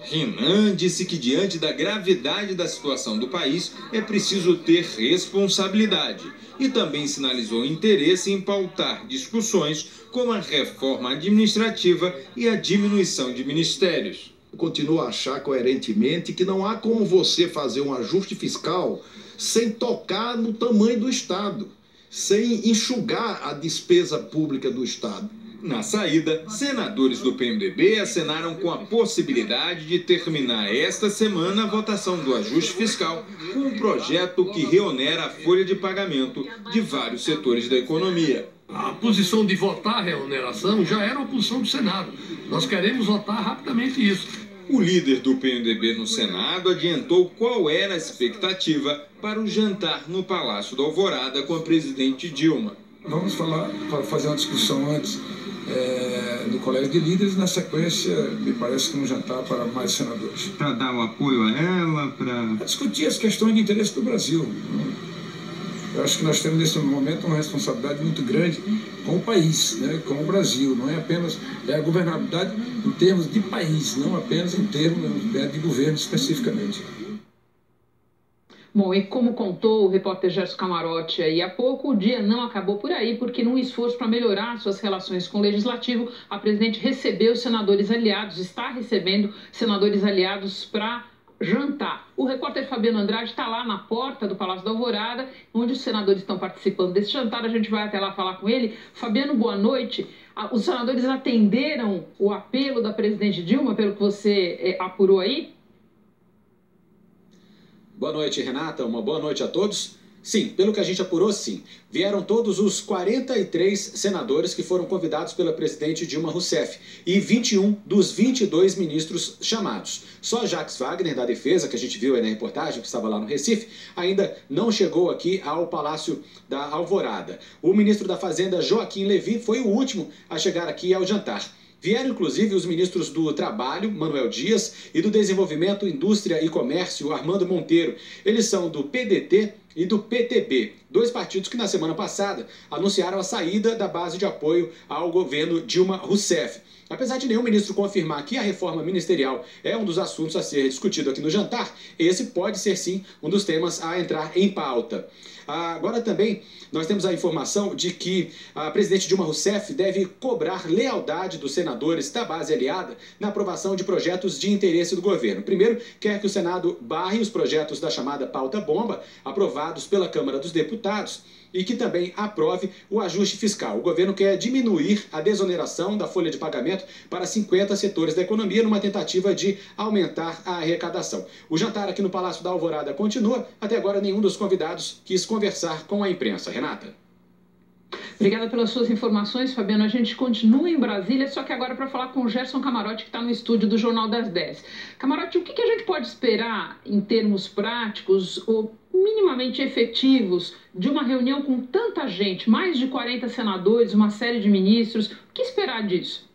Renan disse que, diante da gravidade da situação do país, é preciso ter responsabilidade e também sinalizou interesse em pautar discussões como a reforma administrativa e a diminuição de ministérios. Eu continuo a achar coerentemente que não há como você fazer um ajuste fiscal sem tocar no tamanho do Estado, sem enxugar a despesa pública do Estado. Na saída, senadores do PMDB acenaram com a possibilidade de terminar esta semana a votação do ajuste fiscal com um projeto que reonera a folha de pagamento de vários setores da economia. A posição de votar a reoneração já era a posição do Senado. Nós queremos votar rapidamente isso. O líder do PMDB no Senado adiantou qual era a expectativa para o jantar no Palácio da Alvorada com a presidente Dilma. Vamos fazer uma discussão antes do Colégio de Líderes, na sequência, me parece que um jantar para mais senadores. Para dar o apoio a ela, para discutir as questões de interesse do Brasil. Eu acho que nós temos nesse momento uma responsabilidade muito grande com o país, né, com o Brasil. Não é apenas a governabilidade em termos de país, não apenas em termos de governo especificamente. Bom, e como contou o repórter Gerson Camarote aí há pouco, o dia não acabou por aí, porque num esforço para melhorar suas relações com o Legislativo, a presidente recebeu senadores aliados, está recebendo senadores aliados para jantar. O repórter Fabiano Andrade está lá na porta do Palácio da Alvorada, onde os senadores estão participando desse jantar. A gente vai até lá falar com ele. Fabiano, boa noite. Os senadores atenderam o apelo da presidente Dilma, pelo que você apurou aí? Boa noite, Renata. Uma boa noite a todos. Sim, pelo que a gente apurou, sim. Vieram todos os 43 senadores que foram convidados pela presidente Dilma Rousseff e 21 dos 22 ministros chamados. Só Jacques Wagner, da Defesa, que a gente viu aí na reportagem, que estava lá no Recife, ainda não chegou aqui ao Palácio da Alvorada. O ministro da Fazenda, Joaquim Levy, foi o último a chegar aqui ao jantar. Vieram, inclusive, os ministros do Trabalho, Manuel Dias, e do Desenvolvimento, Indústria e Comércio, Armando Monteiro. Eles são do PDT e do PTB, dois partidos que na semana passada anunciaram a saída da base de apoio ao governo Dilma Rousseff. Apesar de nenhum ministro confirmar que a reforma ministerial é um dos assuntos a ser discutido aqui no jantar, esse pode ser sim um dos temas a entrar em pauta. Agora também nós temos a informação de que a presidente Dilma Rousseff deve cobrar lealdade dos senadores da base aliada na aprovação de projetos de interesse do governo. Primeiro, quer que o Senado barre os projetos da chamada pauta-bomba, aprovados pela Câmara dos Deputados, e que também aprove o ajuste fiscal. O governo quer diminuir a desoneração da folha de pagamento para 50 setores da economia, numa tentativa de aumentar a arrecadação. O jantar aqui no Palácio da Alvorada continua. Até agora, nenhum dos convidados quis conversar com a imprensa. Renata. Obrigada pelas suas informações, Fabiano. A gente continua em Brasília, só que agora para falar com o Gerson Camarote, que está no estúdio do Jornal das 10. Camarote, o que a gente pode esperar em termos práticos ou minimamente efetivos de uma reunião com tanta gente, mais de 40 senadores, uma série de ministros? O que esperar disso?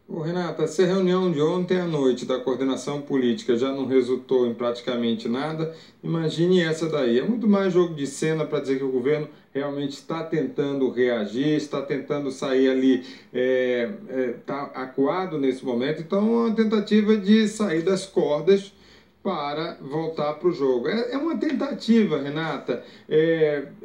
Renata, se a reunião de ontem à noite da coordenação política já não resultou em praticamente nada, imagine essa daí. É muito mais jogo de cena para dizer que o governo realmente está tentando reagir, está tentando sair ali, está acuado nesse momento. Então, é uma tentativa de sair das cordas para voltar para o jogo. É uma tentativa, Renata.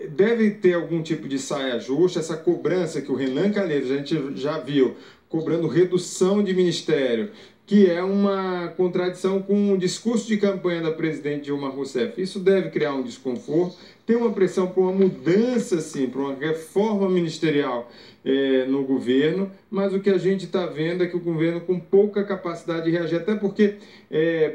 Deve ter algum tipo de saia justa, essa cobrança que o Renan Calheiros, a gente já viu, cobrando redução de ministério, que é uma contradição com o discurso de campanha da presidente Dilma Rousseff. Isso deve criar um desconforto, tem uma pressão por uma mudança, sim, para uma reforma ministerial no governo, mas o que a gente está vendo é que o governo com pouca capacidade de reagir, até porque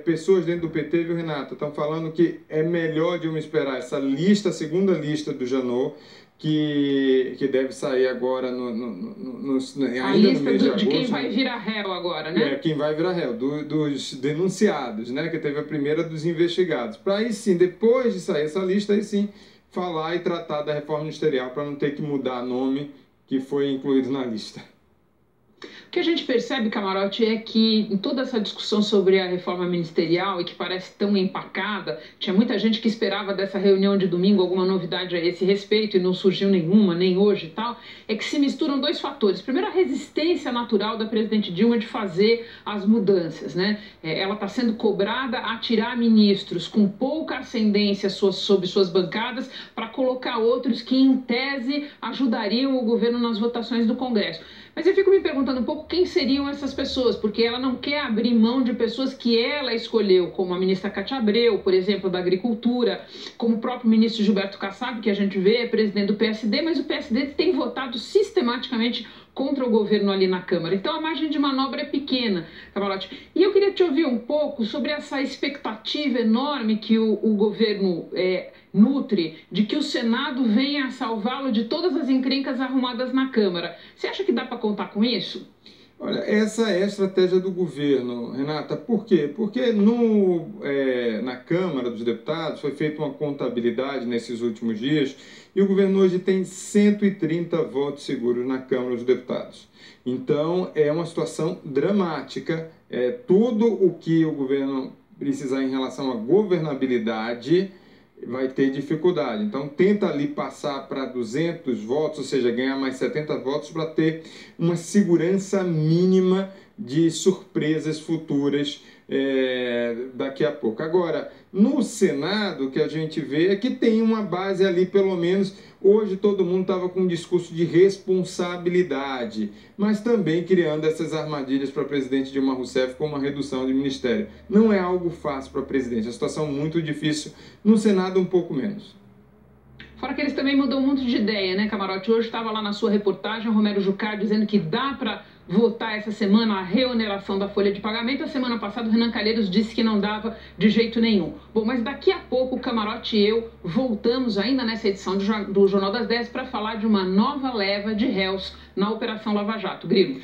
pessoas dentro do PT, viu, Renata, estão falando que é melhor Dilma esperar essa lista, a segunda lista do Janot, que deve sair agora ainda no mês de agosto. De quem vai virar réu agora, né? Quem vai virar réu, dos denunciados, né? Que teve a primeira dos investigados. Para aí sim, depois de sair essa lista, aí sim, falar e tratar da reforma ministerial para não ter que mudar nome que foi incluído na lista. O que a gente percebe, Camarote, é que em toda essa discussão sobre a reforma ministerial e que parece tão empacada, tinha muita gente que esperava dessa reunião de domingo alguma novidade a esse respeito e não surgiu nenhuma, nem hoje e tal, é que se misturam dois fatores. Primeiro, a resistência natural da presidente Dilma de fazer as mudanças, né? Ela está sendo cobrada a tirar ministros com pouca ascendência sob suas bancadas para colocar outros que, em tese, ajudariam o governo nas votações do Congresso. Mas eu fico me perguntando um pouco quem seriam essas pessoas, porque ela não quer abrir mão de pessoas que ela escolheu, como a ministra Cátia Abreu, por exemplo, da Agricultura, como o próprio ministro Gilberto Kassab, que a gente vê é presidente do PSD, mas o PSD tem votado sistematicamente contra o governo ali na Câmara. Então a margem de manobra é pequena, Camarote. E eu queria te ouvir um pouco sobre essa expectativa enorme que o governo nutre de que o Senado venha a salvá-lo de todas as encrencas arrumadas na Câmara. Você acha que dá para contar com isso? Olha, essa é a estratégia do governo, Renata. Por quê? Porque na Câmara dos Deputados foi feita uma contabilidade nesses últimos dias e o governo hoje tem 130 votos seguros na Câmara dos Deputados. Então, é uma situação dramática. Tudo o que o governo precisar em relação à governabilidade vai ter dificuldade. Então, tenta ali passar para 200 votos, ou seja, ganhar mais 70 votos para ter uma segurança mínima de surpresas futuras daqui a pouco. Agora, no Senado, o que a gente vê é que tem uma base ali, pelo menos, hoje todo mundo estava com um discurso de responsabilidade, mas também criando essas armadilhas para a presidente Dilma Rousseff com uma redução de ministério. Não é algo fácil para a presidente, é uma situação muito difícil. No Senado, um pouco menos. Fora que eles também mudam um monte de ideia, né, Camarote? Hoje estava lá na sua reportagem o Romero Jucá dizendo que dá para votar essa semana a reoneração da folha de pagamento. A semana passada o Renan Calheiros disse que não dava de jeito nenhum. Bom, mas daqui a pouco o Camarote e eu voltamos ainda nessa edição do Jornal das 10 para falar de uma nova leva de réus na Operação Lava Jato. Grilo.